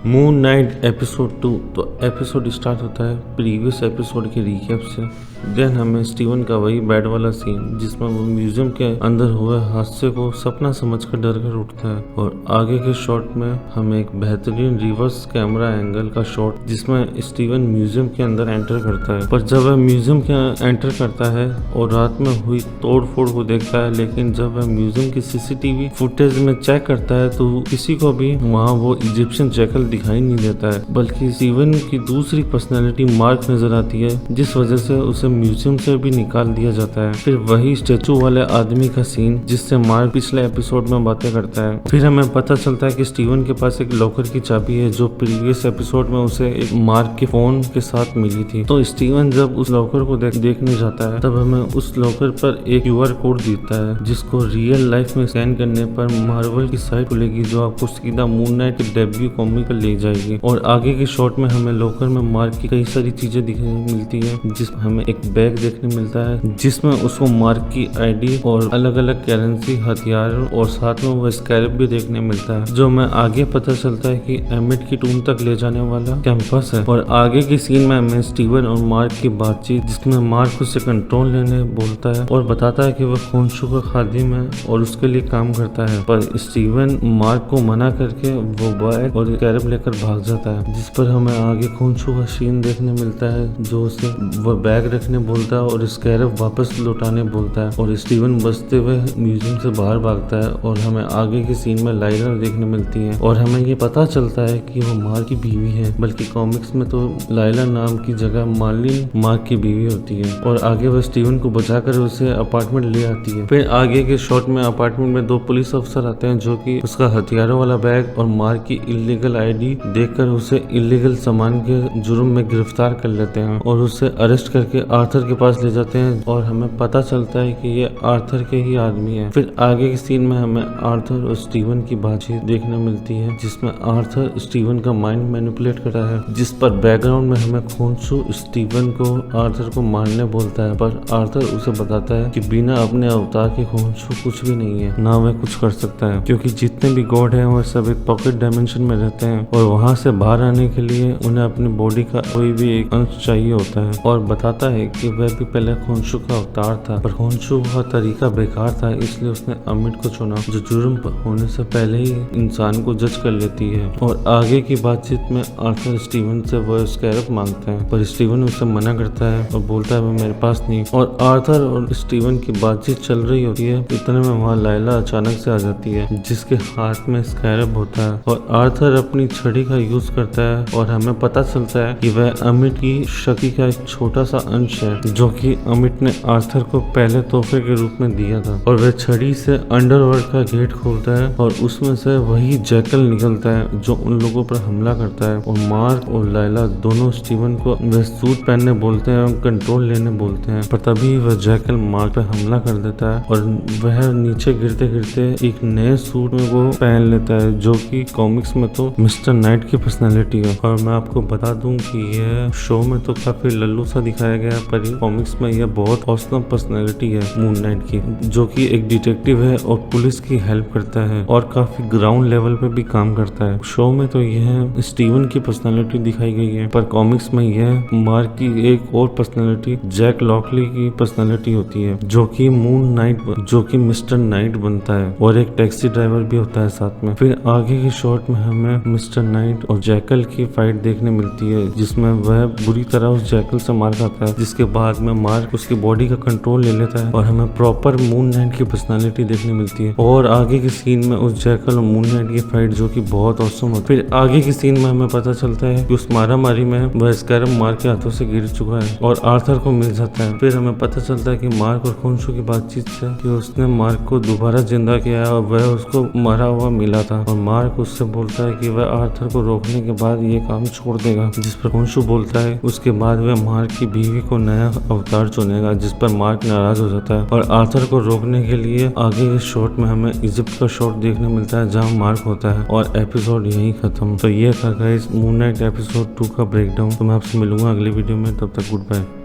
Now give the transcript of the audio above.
Moon night episode 2। तो episode start होता है प्रीवियस एपिसोड के रिकैप से। देन हमें स्टीवन का वही बैड वाला सीन जिसमें वो म्यूजियम के अंदर हुए हादसे को सपना समझकर डर कर उठता है, और आगे के शॉट में हमें एक बेहतरीन रिवर्स कैमरा एंगल का शॉट जिसमें स्टीवन म्यूजियम के अंदर एंटर करता है। पर जब वह म्यूजियम के एंटर करता है और रात में हुई तोड़ फोड़ को देखता है, लेकिन जब वह म्यूजियम की सीसीटीवी फुटेज में चेक करता है तो किसी को भी वहाँ वो इजिप्शियन जैकल दिखाई नहीं देता है, बल्कि स्टीवन की दूसरी पर्सनैलिटी मार्क नजर आती है, जिस वजह से उसे म्यूजियम से भी निकाल दिया जाता है। फिर वही स्टेचू वाले आदमी का सीन जिससे मार्क पिछले एपिसोड में बातें करता है। फिर हमें पता चलता है कि स्टीवन के पास एक लॉकर की चाबी है जो प्रीवियस एपिसोड में उसे एक मार्क के फोन के साथ मिली थी। तो स्टीवन जब उस लॉकर को देखने जाता है तब हमें उस लॉकर पर एक QR कोड दिखता है जिसको रियल लाइफ में स्कैन करने पर मार्वल की साइट खुलेगी जो आपको सीधा मून नाइट के डेब्यू कॉमिक पर ले जाएगी। और आगे के शॉट में हमें लॉकर में मार्क की कई सारी चीजें दिखने मिलती है, जिसमें हमें एक बैग देखने मिलता है जिसमें उसको मार्क की ID और अलग अलग करेंसी, हथियार और साथ में वो स्कैरप भी देखने मिलता है, जो हमें आगे पता चलता है कि एमिट की टूम तक ले जाने वाला कैंपस है। और आगे की सीन में हमें स्टीवन और मार्क की बातचीत जिसमें मार्क उससे कंट्रोल लेने बोलता है और बताता है कि वह खोंशू का खादिम है और उसके लिए काम करता है, पर स्टीवन मार्क को मना करके वो बैग और स्कैरप लेकर भाग जाता है, जिस पर हमें आगे खोंशू का सीन देखने मिलता है जो उसे वह बैग रखने बोलता है और स्कैरप वापस लौटाने बोलता है, और स्टीवन बचते हुए म्यूजियम से बाहर भागता है। और हमें आगे के सीन में लाइला देखने मिलती है और हमें ये पता चलता है कि वो मार्क की बीवी है, बल्कि कॉमिक्स में तो लाइला नाम की जगह मार्लिन मार्क की बीवी होती है। और आगे वह स्टीवन को बचाकर उसे अपार्टमेंट ले आती है। फिर आगे के शॉट में अपार्टमेंट में दो पुलिस अफसर आते हैं जो कि उसका हथियारों वाला बैग और मार्क की इलीगल ID देखकर उसे इलीगल सामान के जुर्म में गिरफ्तार कर लेते हैं और उसे अरेस्ट करके आर्थर के पास ले जाते हैं, और हमें पता चलता है कि ये आर्थर के ही आदमी है। फिर आगे के सीन में हमें आर्थर और स्टीवन की बातचीत देखने मिलती है जिसमें आर्थर स्टीवन का माइंड मैनिपुलेट कर रहा है, जिस पर बैकग्राउंड में हमें खोंशू स्टीवन को आर्थर को मारने बोलता है, पर आर्थर उसे बताता है कि बिना अपने अवतार के खोंशू कुछ भी नहीं है, ना वह कुछ कर सकता है, क्योंकि जितने भी गॉड हैं वह सब एक पॉकेट डायमेंशन में रहते हैं और वहां से बाहर आने के लिए उन्हें अपनी बॉडी का कोई भी एक अंश चाहिए होता है। और बताता है कि वह भी पहले खोंशू का अवतार था, पर खोंशू का तरीका बेकार था, इसलिए उसने अमिट को चुना जो जुर्म होने से पहले ही इंसान को जज कर लेती है। और आगे की बातचीत में आर्थर स्टीवन से वह स्कैरप मांगता है, पर स्टीवन उसे मना करता है और बोलता है वह मेरे पास नहीं। और आर्थर और स्टीवन की बातचीत चल रही होती है, इतने में वहाँ लाइला अचानक से आ जाती है जिसके हाथ में स्कैरप होता है, और आर्थर अपनी छड़ी का यूज करता है और हमें पता चलता है कि वह अमिट की शक्ति का एक छोटा सा अंश है जो कि अमिट ने आर्थर को पहले तोहफे के रूप में दिया था। और वह छड़ी से अंडरवर्ल्ड का गेट खोलता है और उसमें से वही जैकल निकलता है जो उन लोगों पर हमला करता है। और मार्क और लाइला दोनों स्टीवन को वह सूट पहनने बोलते हैं और कंट्रोल लेने बोलते हैं, पर तभी वह जैकल मार्क पे हमला कर देता है और वह नीचे गिरते गिरते एक नए सूट में वो पहन लेता है जो कि कॉमिक्स में तो मिस्टर नाइट की पर्सनैलिटी है। और मैं आपको बता दूं कि यह शो में तो काफी लल्लू सा दिखाया गया, पर कॉमिक्स में यह बहुत औसम पर्सनैलिटी है मून नाइट की, जो कि एक डिटेक्टिव है और पुलिस की हेल्प करता है और काफी ग्राउंड लेवल पे भी काम करता है। शो में तो यह स्टीवन की पर्सनैलिटी दिखाई गई है, पर कॉमिक्स में यह मार्क की एक और पर्सनैलिटी जैक लॉकली की पर्सनैलिटी होती है जो कि मून नाइट जो कि मिस्टर नाइट बनता है, और एक टैक्सी ड्राइवर भी होता है साथ में। फिर आगे की शॉट में हमें मिस्टर नाइट और जैकल की फाइट देखने मिलती है जिसमें वह बुरी तरह उस जैकल से मार खाता है, जिसके बाद में मार्क उसकी बॉडी का कंट्रोल ले लेता है और हमें प्रॉपर मून नाइट की पर्सनालिटी देखने मिलती है। और आगे के सीन में उस जैकल और मून नाइट की फाइट जो कि बहुत औसम होती है। फिर आगे के सीन में हमें पता चलता है कि उस मारामारी में वह स्कैरप मार्क के हाथों से गिर चुका है और आर्थर को मिल जाता है। फिर हमें पता चलता है कि मार्क और खोंशू की बातचीत से कि उसने मार्क को दोबारा जिंदा किया है और वह उसको मरा हुआ मिला था, और मार्क उससे बोलता है कि वह आर्थर को रोकने के बाद ये काम छोड़ देगा, जिस पर खोंशू बोलता है उसके बाद वह मार्क की बीवी को नया अवतार चुनेगा, जिस पर मार्क नाराज हो जाता है। और आर्थर को रोकने के लिए आगे के शॉट में हमें इजिप्ट का शॉट देखने मिलता है जहाँ मार्क होता है, और एपिसोड यहीं खत्म। तो ये था गाइस मून नाइट एपिसोड 2 का ब्रेकडाउन। तो मैं आपसे मिलूंगा अगली वीडियो में, तब तक गुड बाय।